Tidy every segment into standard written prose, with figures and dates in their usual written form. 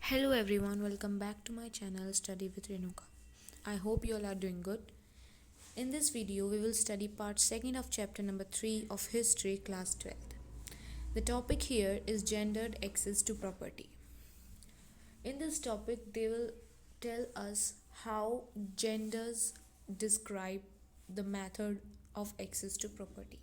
Hello everyone, welcome back to my channel Study with Renuka. I hope you all are doing good. In this video, we will study part 2nd of chapter number 3 of History class 12th. The topic here is gendered access to property. In this topic, they will tell us how genders describe the method of access to property.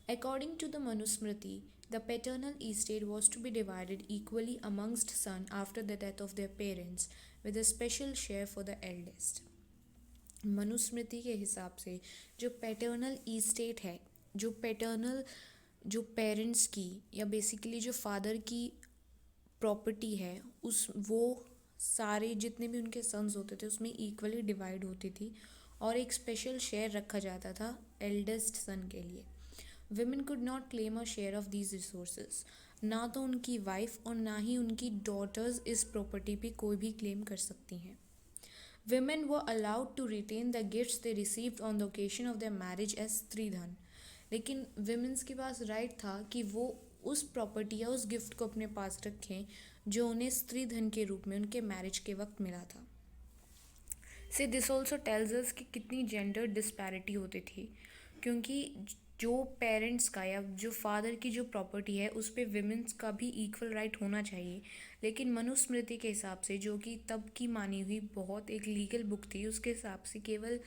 According to the Manusmriti, the paternal estate was to be divided equally amongst sons after the death of their parents, with a special share for the eldest. Manusmriti के हिसाब से जो paternal estate है, जो parents की या basically जो father की प्रॉपर्टी है, वो सारे जितने भी उनके सन्स होते थे उसमें इक्वली डिवाइड होती थी और एक स्पेशल शेयर रखा जाता था एल्डेस्ट सन के लिए. Women could not claim a share of these resources. ना तो उनकी वाइफ और ना ही उनकी डॉटर्स इस प्रॉपर्टी पे कोई भी क्लेम कर सकती हैं. Women were allowed to retain the gifts they received on the occasion of their marriage as स्त्रीधन. लेकिन विमेंस के पास राइट था कि वो उस प्रॉपर्टी या उस गिफ्ट को अपने पास रखें जो उन्हें स्त्रीधन के रूप में उनके मैरिज के वक्त मिला था. से दिस ऑल्सो टेल्स अस कि कितनी जेंडर डिस्पैरिटी होती थी, क्योंकि जो पेरेंट्स का या जो फादर की जो प्रॉपर्टी है उस पर विमेंस का भी इक्वल राइट होना चाहिए. लेकिन मनुस्मृति के हिसाब से, जो कि तब की मानी हुई बहुत एक लीगल बुक थी, उसके हिसाब से केवल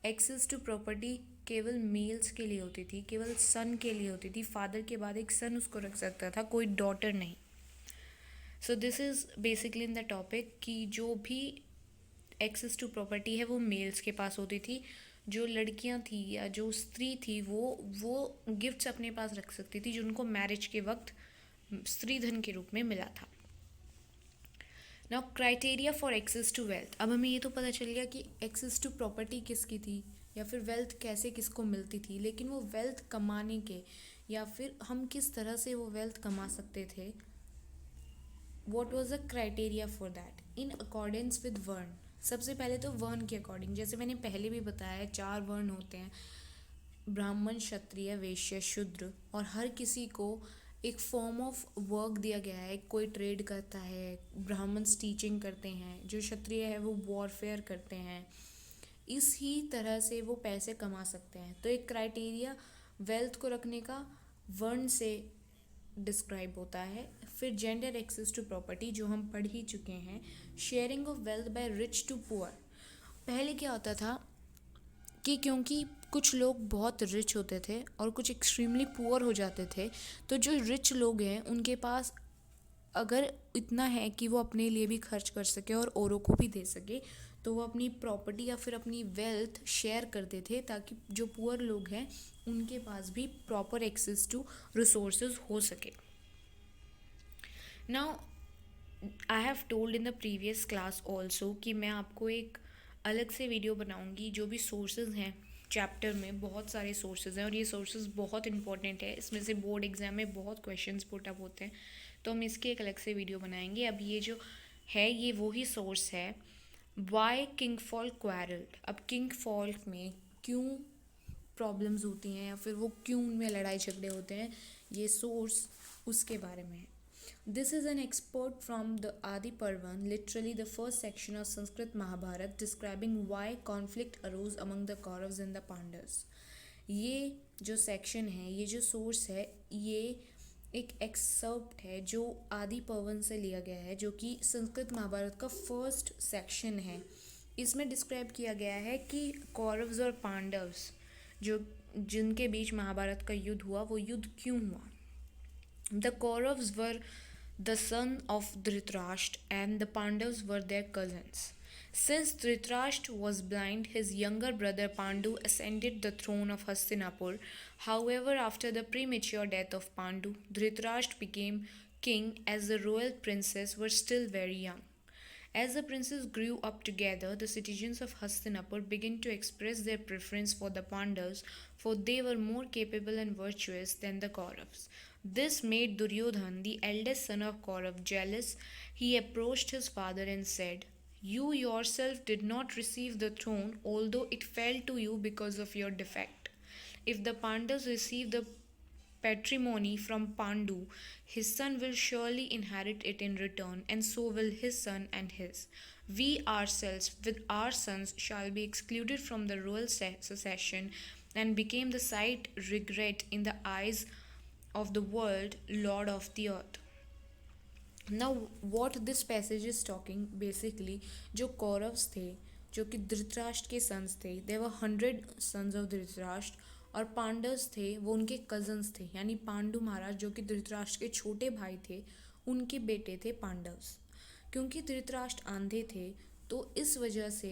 एक्सेस टू प्रॉपर्टी केवल मेल्स के लिए होती थी, केवल सन के लिए होती थी. फादर के बाद एक सन उसको रख सकता था, कोई डॉटर नहीं. सो this is basically in the topic कि जो भी एक्सेस टू प्रॉपर्टी है वो मेल्स के पास होती थी. जो लड़कियां थी या जो स्त्री थी वो गिफ्ट्स अपने पास रख सकती थी जो उनको मैरिज के वक्त स्त्रीधन के रूप में मिला था. Now criteria for access to wealth. अब हमें ये तो पता चल गया कि एक्सेस टू प्रॉपर्टी किसकी थी या फिर वेल्थ कैसे किसको मिलती थी, लेकिन वो वेल्थ कमाने के या फिर हम किस तरह से वो वेल्थ कमा सकते थे, what was the criteria for that in accordance with वर्ण. सबसे पहले तो वर्ण के अकॉर्डिंग, जैसे मैंने पहले भी बताया 4 वर्ण होते हैं, ब्राह्मण, क्षत्रिय, वैश्य, शूद्र, और हर किसी को एक फॉर्म ऑफ वर्क दिया गया है. कोई ट्रेड करता है, ब्राह्मण्स टीचिंग करते हैं, जो क्षत्रिय है वो वॉरफेयर करते हैं. इसी तरह से वो पैसे कमा सकते हैं. तो एक क्राइटेरिया वेल्थ को रखने का वर्ण से डिस्क्राइब होता है. फिर जेंडर एक्सेस टू प्रॉपर्टी जो हम पढ़ ही चुके हैं. Sharing of wealth by rich to poor. पहले क्या होता था कि क्योंकि कुछ लोग बहुत रिच होते थे और कुछ एक्सट्रीमली पुअर हो जाते थे, तो जो रिच लोग हैं उनके पास अगर इतना है कि वो अपने लिए भी खर्च कर सके और औरों को भी दे सके, तो वो अपनी प्रॉपर्टी या फिर अपनी वेल्थ शेयर करते थे ताकि जो पुअर लोग हैं उनके पास भी प्रॉपर एक्सेस टू रिसोर्सेज हो सके. Now I have told in the previous class also कि मैं आपको एक अलग से वीडियो बनाऊंगी. जो भी सोर्सेज हैं चैप्टर में, बहुत सारे सोर्सेज हैं और ये सोर्सेज बहुत इंपॉर्टेंट है. इसमें से बोर्ड एग्जाम में बहुत क्वेश्चंस पुट अप होते हैं, तो हम इसकी एक अलग से वीडियो बनाएंगे. अब ये जो है ये वही सोर्स है, वाई किंग फॉल क्वारल्ड. अब किंग फॉल्क में क्यों प्रॉब्लम्स होती हैं या फिर वो क्यों उनमें लड़ाई झगड़े होते हैं, ये सोर्स उसके बारे में है. This is an export from the Adi Parvan, literally the first section of Sanskrit Mahabharat, describing why conflict arose among the Kauravas and the Pandavas. ये जो सेक्शन है, ये जो सोर्स है, ये एक एक्सर्प्ट है जो आदि पर्वन से लिया गया है, जो कि संस्कृत महाभारत का फर्स्ट सेक्शन है. इसमें डिस्क्राइब किया गया है कि कौरव्स और पांडव्स जो जिनके बीच महाभारत का युद्ध हुआ, वो युद्ध क्यों हुआ. The Kauravas were the son of Dhritarashtra and the Pandavas were their cousins. Since Dhritarashtra was blind, his younger brother Pandu ascended the throne of Hastinapur. However, after the premature death of Pandu, Dhritarashtra became king as the royal princes were still very young. As the princes grew up together, the citizens of Hastinapur began to express their preference for the Pandavas, for they were more capable and virtuous than the Kauravas. This made Duryodhan, the eldest son of Kaurav, jealous. He approached his father and said, "You yourself did not receive the throne, although it fell to you because of your defect. If the Pandavas receive the patrimony from Pandu, his son will surely inherit it in return, and so will his son and his. We ourselves, with our sons, shall be excluded from the royal succession, and became the sight regret in the eyes of the world, lord of the earth. Now what this passage is talking basically, जो कौरव्स थे, जो कि धृतराष्ट्र के sons थे, there were 100 sons of Dhritarashtra, और पांडव्स थे वो उनके कजन्स थे, यानी पांडु महाराज जो कि धृतराष्ट्र के छोटे भाई थे, उनके बेटे थे पांडव्स. क्योंकि धृतराष्ट्र आंधे थे तो इस वजह से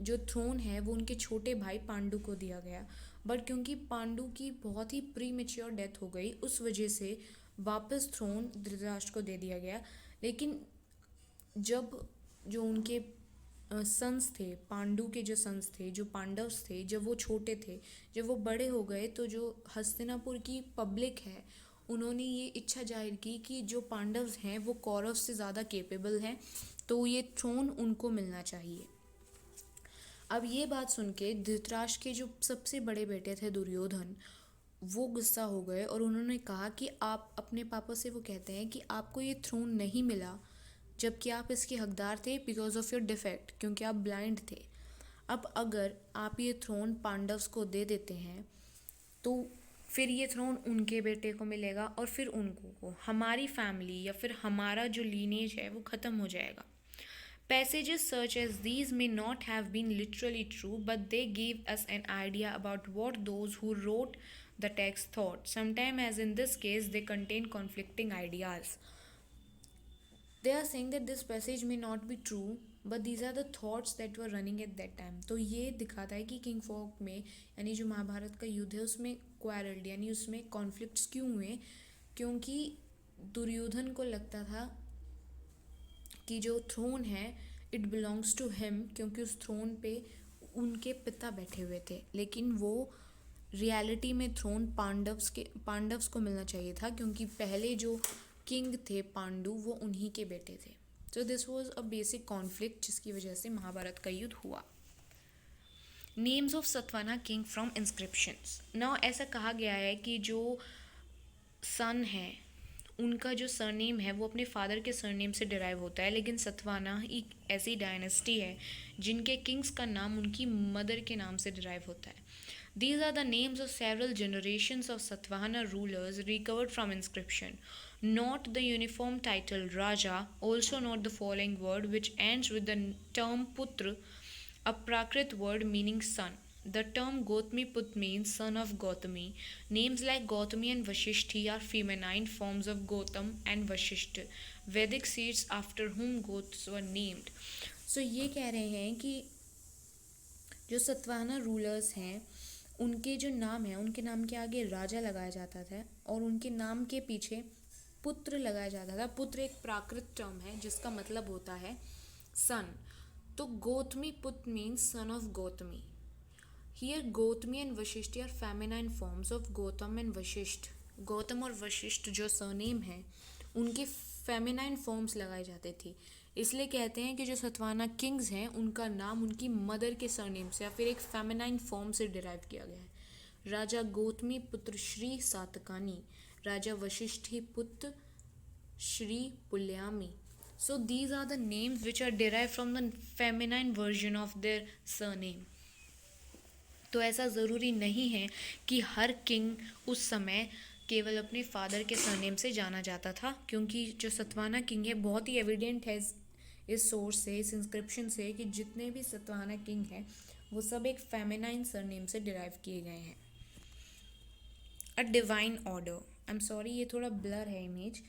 जो थ्रोन है वो उनके छोटे भाई पांडु को दिया गया. बट क्योंकि पांडु की बहुत ही प्री मेच्योर डेथ हो गई, उस वजह से वापस थ्रोन धृतराष्ट्र को दे दिया गया. लेकिन जब जो उनके सन्स थे, पांडु के जो सन्स थे, जो पांडव्स थे, जब वो छोटे थे, जब वो बड़े हो गए, तो जो हस्तिनापुर की पब्लिक है उन्होंने ये इच्छा जाहिर की कि जो पांडव्स हैं वो कौरव से ज़्यादा केपेबल हैं, तो ये थ्रोन उनको मिलना चाहिए. अब ये बात सुन के धृतराष्ट्र के जो सबसे बड़े बेटे थे दुर्योधन, वो गुस्सा हो गए और उन्होंने कहा कि आप अपने पापा से, वो कहते हैं कि आपको ये थ्रोन नहीं मिला जबकि आप इसके हकदार थे बिकॉज ऑफ योर डिफेक्ट, क्योंकि आप ब्लाइंड थे. अब अगर आप ये थ्रोन पांडव्स को दे देते हैं तो फिर ये थ्रोन उनके बेटे को मिलेगा और फिर उनको को हमारी फैमिली या फिर हमारा जो लीनेज है वो ख़त्म हो जाएगा. Passages such as these may not have been literally true, but they give us an idea about what those who wrote the text thought. Sometimes, as in this case, they contain conflicting ideas. They are saying that this passage may not be true, but these are the thoughts that were running at that time. तो ये दिखाता है कि king Fock में, यानी जो महाभारत का युद्ध है उसमें क्वारल्ड, यानी उसमें कॉन्फ्लिक्ट्स क्यों हुए, क्योंकि दुर्योधन को लगता था कि जो थ्रोन है इट बिलोंग्स टू हिम, क्योंकि उस थ्रोन पे उनके पिता बैठे हुए थे. लेकिन वो रियलिटी में थ्रोन पांडव्स को मिलना चाहिए था, क्योंकि पहले जो किंग थे पांडु वो उन्हीं के बेटे थे. So this was a basic conflict जिसकी वजह से महाभारत का युद्ध हुआ. Names of Satavahana king from inscriptions. Now ऐसा कहा गया है कि जो सन है उनका जो सरनेम है वो अपने फादर के सरनेम से डिराइव होता है, लेकिन सतवाना एक ऐसी डायनेस्टी है जिनके किंग्स का नाम उनकी मदर के नाम से डिराइव होता है. These are the names of several generations of Satvahana rulers recovered from inscription. Not the uniform title Raja, also not the following word which ends with the term Putra, a Prakrit word meaning son. The term Gautami Put means son of Gautami. Names like Gautami and Vashishti are feminine forms of Gautam and Vashishta, Vedic seeds after whom goats were named. So ये कह रहे हैं कि जो Satavahana rulers हैं उनके जो नाम है, उनके नाम के आगे राजा लगाया जाता था और उनके नाम के पीछे पुत्र लगाया जाता था. पुत्र एक प्राकृत टर्म है जिसका मतलब होता है सन. तो Gautami put means son of Gautami. Here Gautami and Vashishtha are feminine forms of Gautam and Vashishtha. Gautam और वशिष्ठ जो सरनेम है उनके फेमिनाइन फॉर्म्स लगाए जाते थे. इसलिए कहते हैं कि जो सतवाना किंग्स हैं उनका नाम उनकी मदर के सरनेम से या फिर एक फेमिनाइन फॉर्म से डिराइव किया गया है. राजा गौतमी पुत्र श्री सातकानी, राजा वशिष्ठी पुत्र Shri पुल्यामी. So these are the names which are derived from the feminine version of their surname. तो ऐसा ज़रूरी नहीं है कि हर किंग उस समय केवल अपने फादर के सरनेम से जाना जाता था, क्योंकि जो सतवाना किंग है बहुत ही एविडेंट है इस सोर्स से, इस इंस्क्रिप्शन से, कि जितने भी सतवाना किंग हैं वो सब एक फेमिनाइन सरनेम से डिराइव किए गए हैं. A divine order. I am sorry ये थोड़ा ब्लर है image,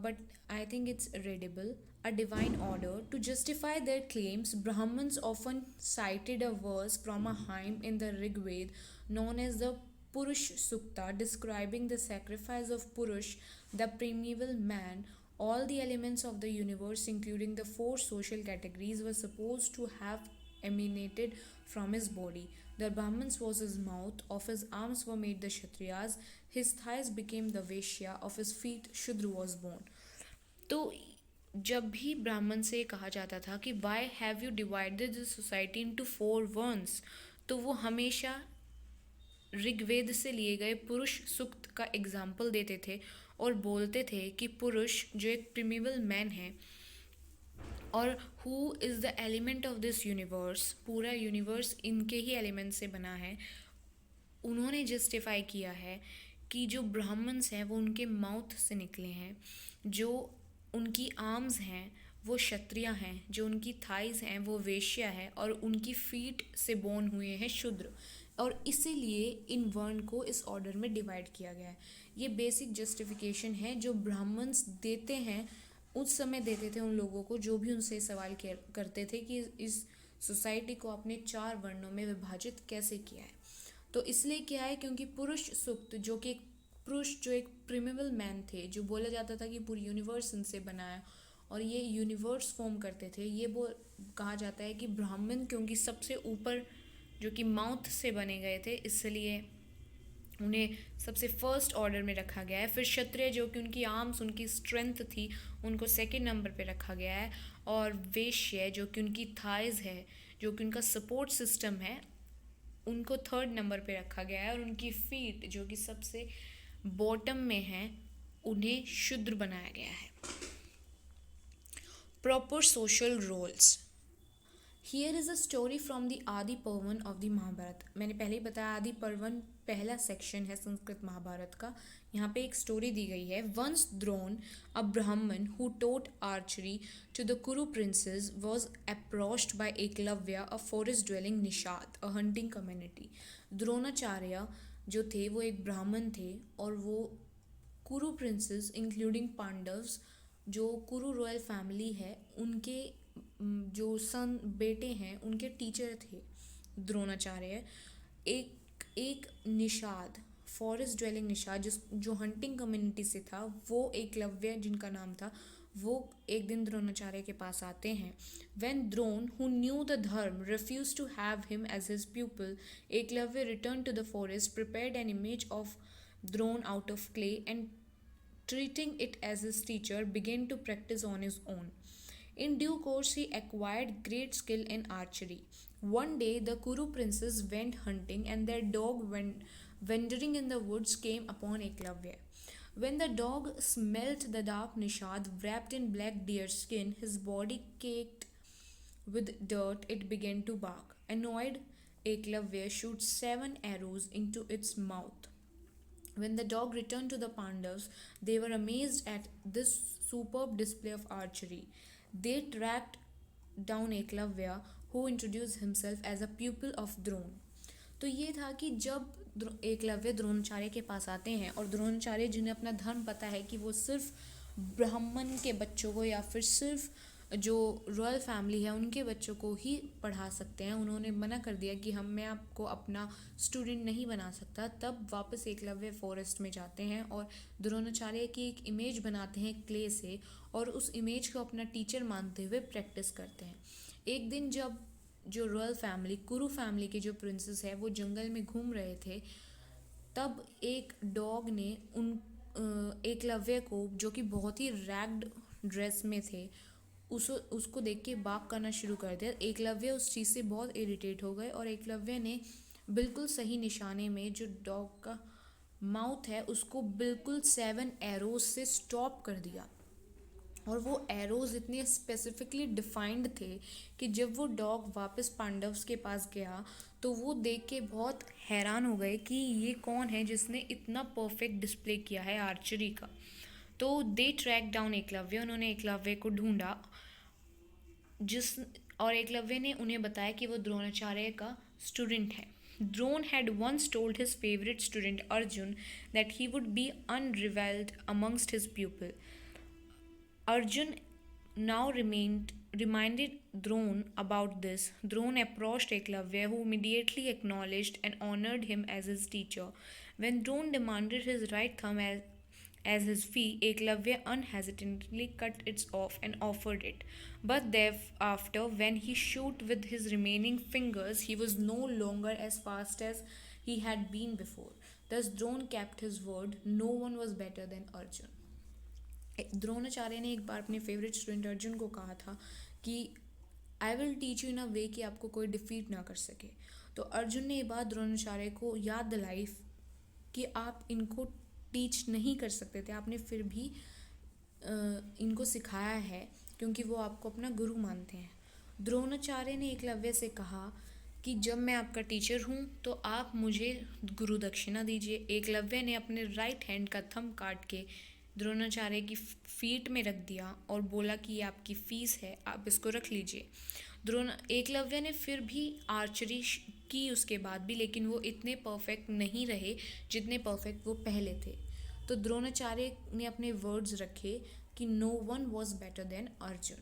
but I think it's readable. A divine order. To justify their claims, Brahmins often cited a verse from a hymn in the Rig Veda known as the Purush Sukta, describing the sacrifice of Purush, the primeval man. All the elements of the universe, including the four social categories, were supposed to have emanated from his body. The Brahmins was his mouth, of his arms were made the Kshatriyas, his thighs became the Vaishya, of his feet Shudra was born. तो जब भी ब्राह्मण से कहा जाता था कि why have you divided the society into 4 varnas, तो वो हमेशा ऋग्वेद से लिए गए पुरुष सूक्त का एग्जाम्पल देते थे और बोलते थे कि पुरुष जो एक प्रिमिबल मैन है और who is the element of this universe, पूरा यूनिवर्स इनके ही एलिमेंट से बना है। उन्होंने जस्टिफाई किया है कि जो ब्राह्मण्स हैं वो उनके माउथ से निकले हैं, जो उनकी आर्म्स हैं वो क्षत्रिय हैं, जो उनकी थाइज हैं वो वैश्य है और उनकी फीट से बोर्न हुए हैं शूद्र, और इसीलिए इन वर्ण को इस ऑर्डर में डिवाइड किया गया है। ये बेसिक जस्टिफिकेशन है जो ब्राह्मण्स देते हैं, उस समय देते थे उन लोगों को जो भी उनसे सवाल करते थे कि इस सोसाइटी को आपने 4 वर्णों में विभाजित कैसे किया है। तो इसलिए क्या है, क्योंकि पुरुष सूक्त जो कि पुरुष जो एक प्रिमिबल मैन थे, जो बोला जाता था कि पूरी यूनिवर्स इनसे बना है और ये यूनिवर्स फॉर्म करते थे, ये कहा जाता है कि ब्राह्मण क्योंकि सबसे ऊपर जो कि माउथ से बने गए थे, इसलिए उन्हें सबसे फर्स्ट ऑर्डर में रखा गया है। फिर क्षत्रिय जो कि उनकी आर्म्स, उनकी स्ट्रेंथ थी, उनको सेकंड नंबर पे रखा गया है। और वैश्य जो कि उनकी थाइज है, जो कि उनका सपोर्ट सिस्टम है, उनको थर्ड नंबर पे रखा गया है। और उनकी फीट जो कि सबसे बॉटम में है, उन्हें शूद्र बनाया गया है। Proper social roles. Here is a story from the Adi Parvan of the Mahabharat. मैंने पहले ही बताया आदि पर्वन पहला सेक्शन है संस्कृत महाभारत का। यहाँ पे एक स्टोरी दी गई है। Once Drona, a Brahmin who taught archery to the Kuru princes, was approached by Ekalavya, a forest dwelling Nishad, a hunting community. Dronacharya जो थे वो एक ब्राह्मण थे और वो कुरु प्रिंसेस इंक्लूडिंग पांडव्स, जो कुरु रॉयल फैमिली है, उनके जो सन बेटे हैं उनके टीचर थे द्रोणाचार्य। एक निषाद, फॉरेस्ट ड्वेलिंग निषाद, जो हंटिंग कम्युनिटी से था, वो एकलव्य जिनका नाम था, वो एक दिन द्रोणाचार्य के पास आते हैं। When Drone, who knew the dharma, refused to have him as his pupil, Eklavya returned to the forest, prepared an image of Drone out of clay, and treating it as his teacher, began to practice on his own. In due course, he acquired great skill in archery. One day, the Kuru princes went hunting, and their dog, wandering in the woods, came upon Eklavya. When the dog smelt the dark Nishad wrapped in black deer skin, his body caked with dirt, it began to bark. Annoyed, Eklavya shoots 7 arrows into its mouth. When the dog returned to the Pandavas, they were amazed at this superb display of archery. They tracked down Eklavya, who introduced himself as a pupil of Drona. तो ये था कि जब एकलव्य द्रोणाचार्य के पास आते हैं और द्रोणाचार्य जिन्हें अपना धर्म पता है कि वो सिर्फ ब्राह्मण के बच्चों को या फिर सिर्फ जो रॉयल फैमिली है उनके बच्चों को ही पढ़ा सकते हैं, उन्होंने मना कर दिया कि मैं आपको अपना स्टूडेंट नहीं बना सकता। तब वापस एकलव्य फॉरेस्ट में जाते हैं और द्रोणाचार्य की एक इमेज बनाते हैं क्ले से और उस इमेज को अपना टीचर मानते हुए प्रैक्टिस करते हैं। एक दिन जब जो रॉयल फैमिली, कुरु फैमिली के जो प्रिंसेस है, वो जंगल में घूम रहे थे, तब एक डॉग ने एकलव्य को, जो कि बहुत ही रैग्ड ड्रेस में थे, उसको देख के बाक करना शुरू कर दिया। एकलव्य उस चीज़ से बहुत इरिटेट हो गए और एकलव्य ने बिल्कुल सही निशाने में जो डॉग का माउथ है उसको बिल्कुल 7 एरोज से स्टॉप कर दिया। और वो एरोज इतने स्पेसिफिकली डिफाइंड थे कि जब वो डॉग वापस पांडव्स के पास गया तो वो देख के बहुत हैरान हो गए कि ये कौन है जिसने इतना परफेक्ट डिस्प्ले किया है आर्चरी का। तो दे ट्रैक डाउन एकलव्य, उन्होंने एकलव्य को ढूंढा और एकलव्य ने उन्हें बताया कि वो द्रोणाचार्य का स्टूडेंट है। Drone had once told his favorite student Arjun that he would be unrivaled amongst his pupil. Arjun now reminded Drone about this. Drone approached Eklavya, who immediately acknowledged and honored him as his teacher. When Drone demanded his right thumb as his fee, Eklavya unhesitatingly cut it off and offered it. But thereafter, when he shot with his remaining fingers, he was no longer as fast as he had been before. Thus, Drone kept his word. No one was better than Arjun. Dronacharya ने एक बार अपने favourite student Arjun को कहा था कि I will teach you in a way कि आपको कोई डिफीट ना कर सके। तो अर्जुन ने ये बात द्रोणाचार्य को याद दिलाई कि आप इनको टीच नहीं कर सकते थे, आपने फिर भी इनको सिखाया है क्योंकि वो आपको अपना गुरु मानते हैं। द्रोणाचार्य ने एकलव्य से कहा कि जब मैं आपका टीचर हूँ तो आप मुझे गुरु दक्षिणा दीजिए। एकलव्य ने अपने राइट हैंड का थंब काट के द्रोणाचार्य की फीट में रख दिया और बोला कि ये आपकी फीस है, आप इसको रख लीजिए। एकलव्य ने फिर भी आर्चरी की उसके बाद भी, लेकिन वो इतने परफेक्ट नहीं रहे जितने परफेक्ट वो पहले थे। तो द्रोणाचार्य ने अपने वर्ड्स रखे कि no one was better than Arjun,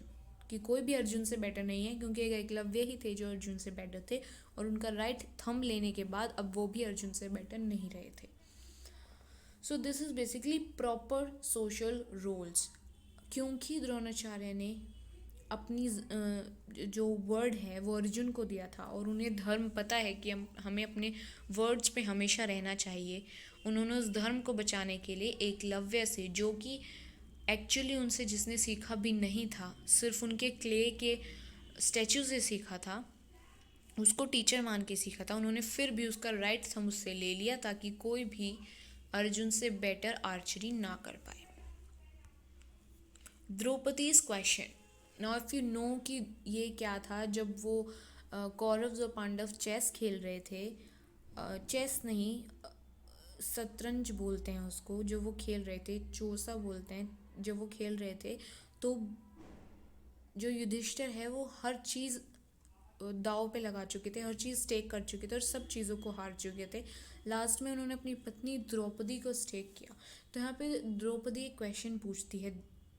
कि कोई भी अर्जुन से बेटर नहीं है, क्योंकि एक एकलव्य ही थे जो अर्जुन से बेटर थे और उनका राइट थंब लेने के बाद अब वो भी अर्जुन से बेटर नहीं रहे थे। So this is basically proper social roles, क्योंकि द्रोणाचार्य ने अपनी जो वर्ड है वो अर्जुन को दिया था और उन्हें धर्म पता है कि हमें अपने वर्ड्स पे हमेशा रहना चाहिए। उन्होंने उस धर्म को बचाने के लिए एकलव्य से, जो कि एक्चुअली उनसे जिसने सीखा भी नहीं था, सिर्फ उनके क्ले के स्टैचू से सीखा था, उसको टीचर मान के सीखा था, उन्होंने फिर भी उसका राइट थंब उससे ले लिया ताकि कोई भी अर्जुन से बेटर आर्चरी ना कर पाए। Draupadi's question. Now if you know कि ये क्या था, जब वो कौरव और पांडव चेस खेल रहे थे, चेस नहीं, शतरंज बोलते हैं उसको, जो वो खेल रहे थे, चौसा बोलते हैं, जब वो खेल रहे थे तो जो युधिष्ठिर है वो हर चीज़ दाव पे लगा चुके थे, हर चीज़ स्टेक कर चुके थे और सब चीज़ों को हार चुके थे। लास्ट में उन्होंने अपनी पत्नी द्रौपदी को स्टेक किया। तो यहाँ पे द्रौपदी एक क्वेश्चन पूछती है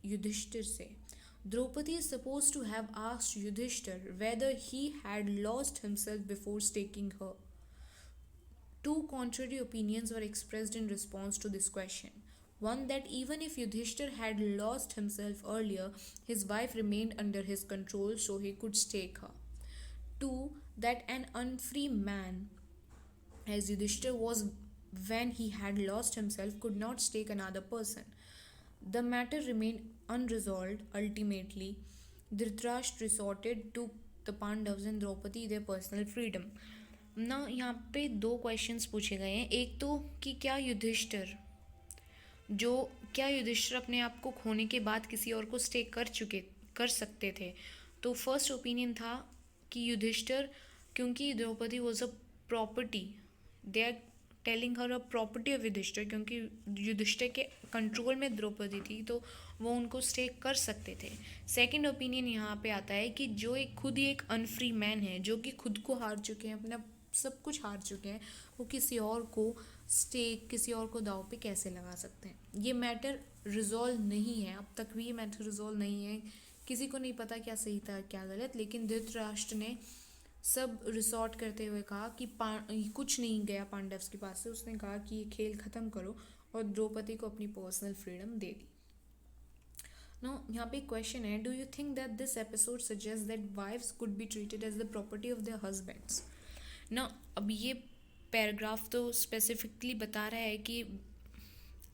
युधिष्ठिर से। Draupadi is supposed to have asked Yudhishthir whether he had lost himself before staking her. Two contrary opinions were expressed in response to this question. One, that even if Yudhishthir had lost himself earlier, his wife remained under his control so he could stake her. Two, that an unfree man, as Yudhishthir was when he had lost himself, could not stake another person. The matter remained unresolved. Ultimately, Dhritarashtra resorted to the Pandavas and Draupadi their personal freedom. ना यहाँ पे दो questions पूछे गए हैं। एक तो कि क्या युधिष्ठिर अपने आप को खोने के बाद किसी और को स्टेक कर सकते थे। तो फर्स्ट ओपिनियन था कि युधिष्ठिर, क्योंकि Draupadi was a property, they are telling her a property of Yudhishthir, क्योंकि युधिष्ठिर के कंट्रोल में द्रौपदी थी तो वो उनको स्टेक कर सकते थे। सेकंड ओपिनियन यहाँ पे आता है कि जो खुद ही एक अनफ्री मैन है, जो कि खुद को हार चुके हैं, अपना सब कुछ हार चुके हैं, वो किसी और को दाव पे कैसे लगा सकते हैं। ये मैटर रिजॉल्व नहीं है, अब तक भी ये मैटर रिजॉल्व नहीं है, किसी को नहीं पता क्या सही था क्या गलत। लेकिन धृतराष्ट्र ने सब रिसॉर्ट करते हुए कहा कि कुछ नहीं गया पांडव्स के पास से, उसने कहा कि ये खेल ख़त्म करो और द्रौपदी को अपनी पर्सनल फ्रीडम दे दी। नो यहाँ पे एक क्वेश्चन है, do you think that this episode suggest that wifes could be treated as the property of their husbands. ना अब ये पैराग्राफ तो स्पेसिफिकली बता रहा है कि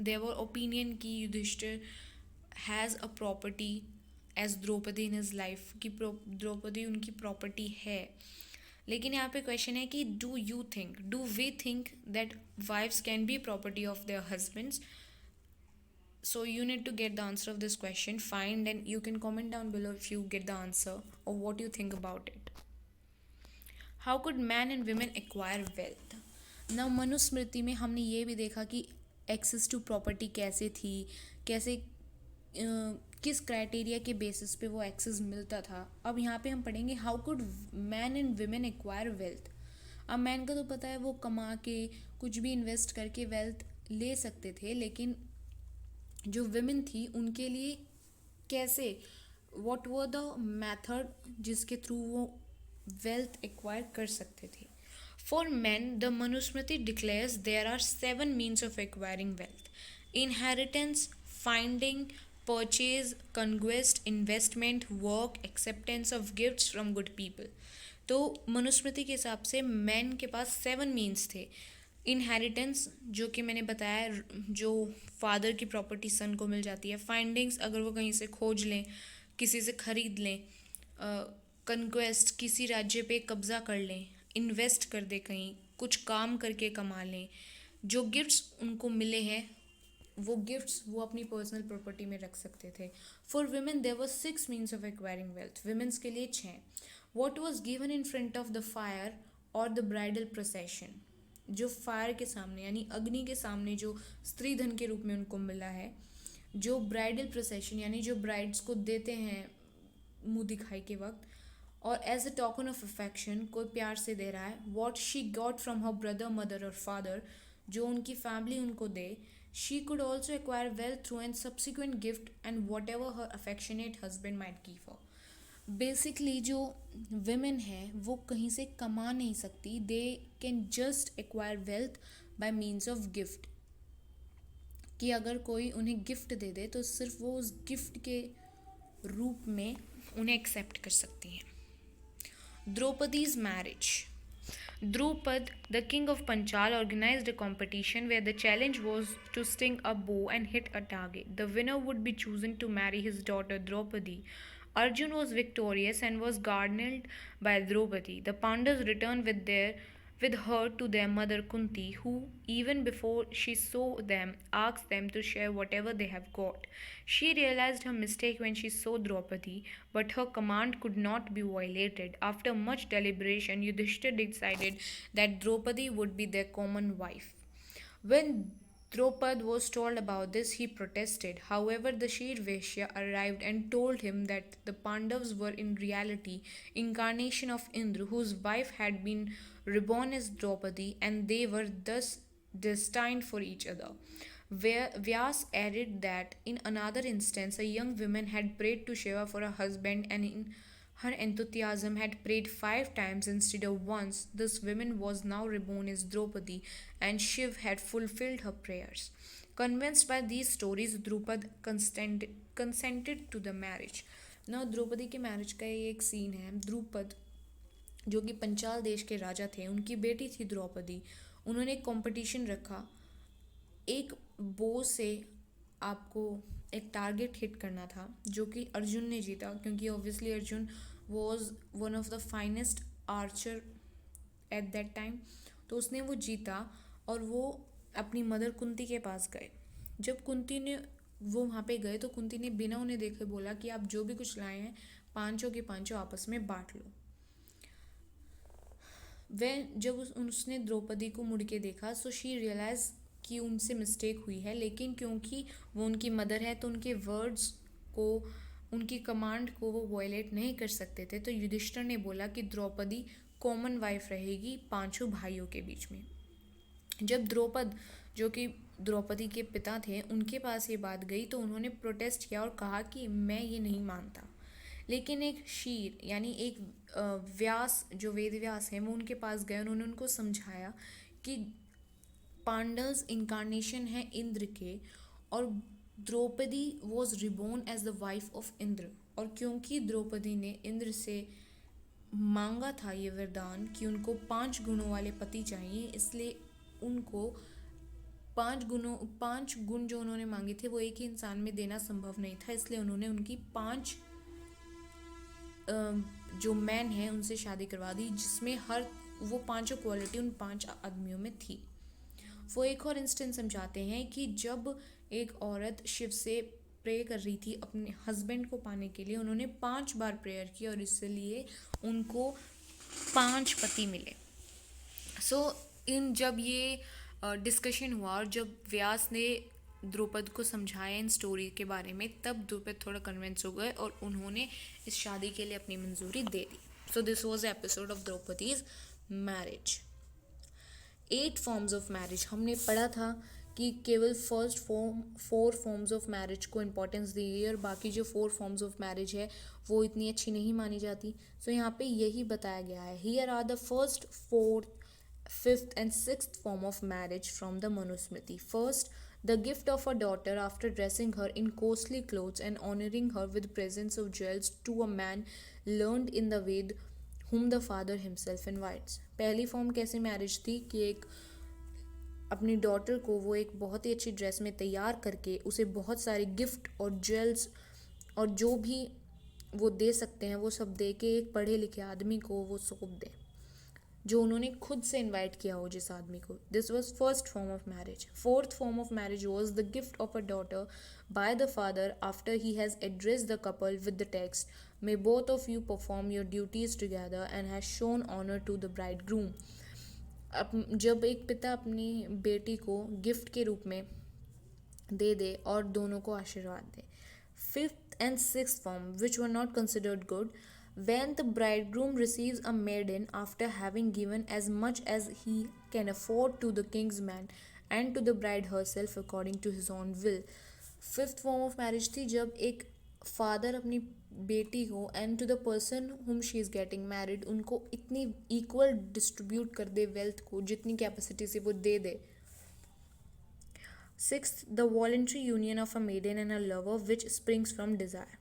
देयर वर ओपिनियन की Yudhishthir has a property as Draupadi in his life, कि द्रौपदी उनकी प्रॉपर्टी है। लेकिन यहाँ पे क्वेश्चन है कि do we think that wifes can be property of their husbands. So you need to get the answer of this question. Find and you can comment down below if you get the answer or what you think about it. How could men and women acquire wealth? Now Manusmriti में हमने ये भी देखा कि access to property कैसे थी, कैसे किस क्राइटेरिया के बेसिस पे वो एक्सेस मिलता था। अब यहाँ पे हम पढ़ेंगे how could man and women acquire wealth. अब मैन का तो पता है वो कमा के कुछ भी इन्वेस्ट करके वेल्थ ले सकते थे, लेकिन जो विमेन थी उनके लिए कैसे, व्हाट वर द मेथड जिसके थ्रू वो वेल्थ एक्वायर कर सकते थे। For man the Manusmriti declares there are 7 means of acquiring wealth: inheritance, finding, purchase, conquest, investment, work, acceptance of gifts from good people. तो मनुस्मृति के हिसाब से मैन के पास 7 मीन्स थे। इनहेरिटेंस, जो कि मैंने बताया, जो फादर की प्रॉपर्टी सन को मिल जाती है। फाइंडिंग्स, अगर वो कहीं से खोज लें, किसी से ख़रीद लें। कंक्वेस्ट, किसी राज्य पे कब्ज़ा कर लें। इन्वेस्ट कर दे, कहीं कुछ काम करके कमा लें। जो गिफ्ट्स उनको मिले हैं वो गिफ्ट्स वो अपनी पर्सनल प्रॉपर्टी में रख सकते थे। For women there were 6 means of acquiring wealth, womens के लिए 6। What was given in front of the fire और द ब्राइडल प्रोसेशन, जो फायर के सामने यानी अग्नि के सामने जो स्त्री धन के रूप में उनको मिला है, जो ब्राइडल प्रोसेशन यानी जो ब्राइड्स को देते हैं मुंह दिखाई के वक्त, और as a token of affection कोई प्यार से दे रहा है। What she got from her brother mother और फादर, जो उनकी फैमिली उनको दे। She could also acquire wealth through and subsequent gift and whatever her affectionate husband might give her. Basically जो विमेन है वो कहीं से कमा नहीं सकती, they can just acquire wealth by means of gift, कि अगर कोई उन्हें गिफ्ट दे दे तो सिर्फ वो उस गिफ्ट के रूप में उन्हें एक्सेप्ट कर सकती हैं। Draupadi's marriage. Drupad, the king of Panchal, organized a competition where the challenge was to sting a bow and hit a target. The winner would be chosen to marry his daughter Draupadi. Arjun was victorious and was garnered by Draupadi. The Pandavas returned with her to their mother Kunti, who, even before she saw them, asked them to share whatever they have got. She realized her mistake when she saw Draupadi, but her command could not be violated. After much deliberation, Yudhishthir decided that Draupadi would be their common wife. When Draupad was told about this, he protested. However, the Shirveshya arrived and told him that the Pandavas were in reality incarnation of Indra, whose wife had been reborn as Draupadi, and they were thus destined for each other. Vyas added that in another instance, a young woman had prayed to Shiva for a husband, and in her enthusiasm had prayed 5 times instead of once. This woman was now reborn as Draupadi, and Shiv had fulfilled her prayers. Convinced by these stories, Drupad consented to the marriage. Now, Draupadi के marriage का ये एक scene है। द्रुपद जो कि पंचाल देश के राजा थे, उनकी बेटी थी द्रौपदी। उन्होंने एक कंपटीशन रखा, एक बो से आपको एक टारगेट हिट करना था, जो कि अर्जुन ने जीता, क्योंकि obviously Arjun was one of the finest Archer at that time. तो उसने वो जीता और वो अपनी मदर कुंती के पास गए। जब कुंती ने वो वहाँ पे गए तो कुंती ने बिना उन्हें देखे बोला कि आप जो भी कुछ लाए हैं पांचों के पांचों आपस में बांट लो। वह जब उसने द्रौपदी को मुड़ के देखा, सो शी रियलाइज कि उनसे मिस्टेक हुई है, लेकिन क्योंकि वो उनकी मदर है तो उनके वर्ड्स को, उनकी कमांड को वो वायलेट नहीं कर सकते थे। तो युधिष्ठिर ने बोला कि द्रौपदी कॉमन वाइफ रहेगी पांचों भाइयों के बीच में। जब द्रौपद जो कि द्रौपदी के पिता थे उनके पास ये बात गई तो उन्होंने प्रोटेस्ट किया और कहा कि मैं ये नहीं मानता। लेकिन एक शीर यानी एक व्यास जो वेद व्यास हैं वो उनके पास गए, उन्होंने उनको समझाया कि पांडव्स इनकारनेशन है इंद्र के, और Draupadi was reborn as the wife of Indra. और क्योंकि द्रौपदी ने इंद्र से मांगा था ये वरदान कि उनको 5 गुणों वाले पति चाहिए, इसलिए उनको 5 गुण जो उन्होंने मांगे थे वो एक ही इंसान में देना संभव नहीं था, इसलिए उन्होंने उनकी 5 जो मैन हैं उनसे शादी करवा दी, जिसमें हर वो पांचों क्वालिटी उन 5 आदमियों में थी। वो एक और इंस्टेंस समझाते हैं कि जब एक औरत शिव से प्रे कर रही थी अपने हस्बैंड को पाने के लिए, उन्होंने 5 बार प्रेयर की और इसलिए उनको 5 पति मिले। जब ये डिस्कशन हुआ और जब व्यास ने द्रौपद को समझाया इन स्टोरी के बारे में, तब द्रौपद थोड़ा कन्विंस हो गए और उन्होंने इस शादी के लिए अपनी मंजूरी दे दी। So this was episode of Draupadi's marriage. 8 forms of marriage हमने पढ़ा था कि केवल फर्स्ट 4 फॉर्म्स ऑफ मैरिज को इम्पोर्टेंस दी गई और बाकी जो 4 फॉर्म्स ऑफ मैरिज है वो इतनी अच्छी नहीं मानी जाती। सो यहाँ पे यही बताया गया है, here are the first 4th 5th and 6th form of marriage from the Manusmriti. First, the gift of a daughter after dressing her in costly clothes and honoring her with presents of jewels to a man learned in the Ved whom the father himself invites. पहली form कैसे marriage थी कि एक अपनी daughter को वो एक बहुत ही अच्छी ड्रेस में तैयार करके उसे बहुत सारे गिफ्ट और ज्वेल्स और जो भी वो दे सकते हैं वो सब दे के एक पढ़े लिखे आदमी को वो सौंप दे। जो उन्होंने खुद से इनवाइट किया हो जिस आदमी को. This was first form of marriage. Fourth form of marriage was the gift of a daughter by the father after he has addressed the couple with the text, may both of you perform your duties together, and has shown honor to the bridegroom. जब एक पिता अपनी बेटी को gift के रूप में दे दे और दोनों को आशीर्वाद दे. Fifth and sixth form, which were not considered good, when the bridegroom receives a maiden after having given as much as he can afford to the king's man and to the bride herself according to his own will. Fifth form of marriage थी जब एक father अपनी बेटी को and to the person whom she is getting married उनको इतनी equal distribute कर दे wealth को जितनी कैपेसिटी से वो दे दे. Sixth, the voluntary union of a maiden and a lover which springs from desire.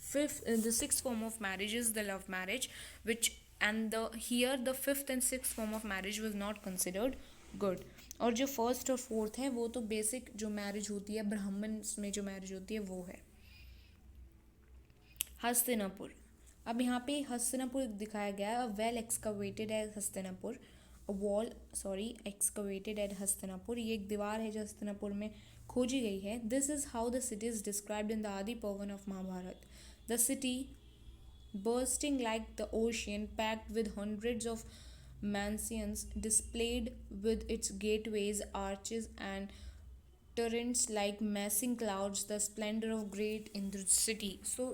Fifth, the sixth form of marriage is the love marriage, which and the here the fifth and sixth form of marriage was not considered good. और जो first और fourth है वो तो basic जो marriage होती है Brahmins में जो मैरिज होती है वो है. हस्तिनापुर. अब यहाँ पे हस्तिनापुर दिखाया गया है. Well excavated at Hastinapur. Wall excavated at Hastinapur. ये एक दीवार है जो हस्तिनापुर में खोजी गई है. This is how the city is described in the Adi Parvan of Mahabharata. The city bursting like the ocean, packed with hundreds of mansions, displayed with its gateways, arches, and turrets like massing clouds, the splendor of great Indra city. So,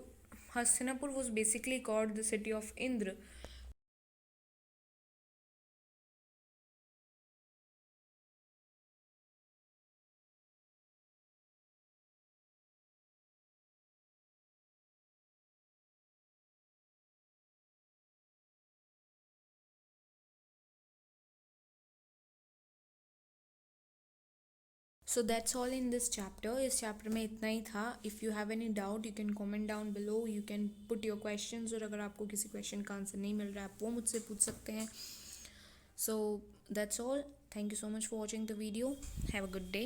Hastinapur was basically called the city of Indra. So that's all in this chapter. इस chapter में इतना ही था. If you have any doubt, you can comment down below. You can put your questions. और अगर आपको किसी question का answer नहीं मिल रहा है आप वो मुझसे पूछ सकते हैं. So that's all. Thank you so much for watching the video. Have a good day.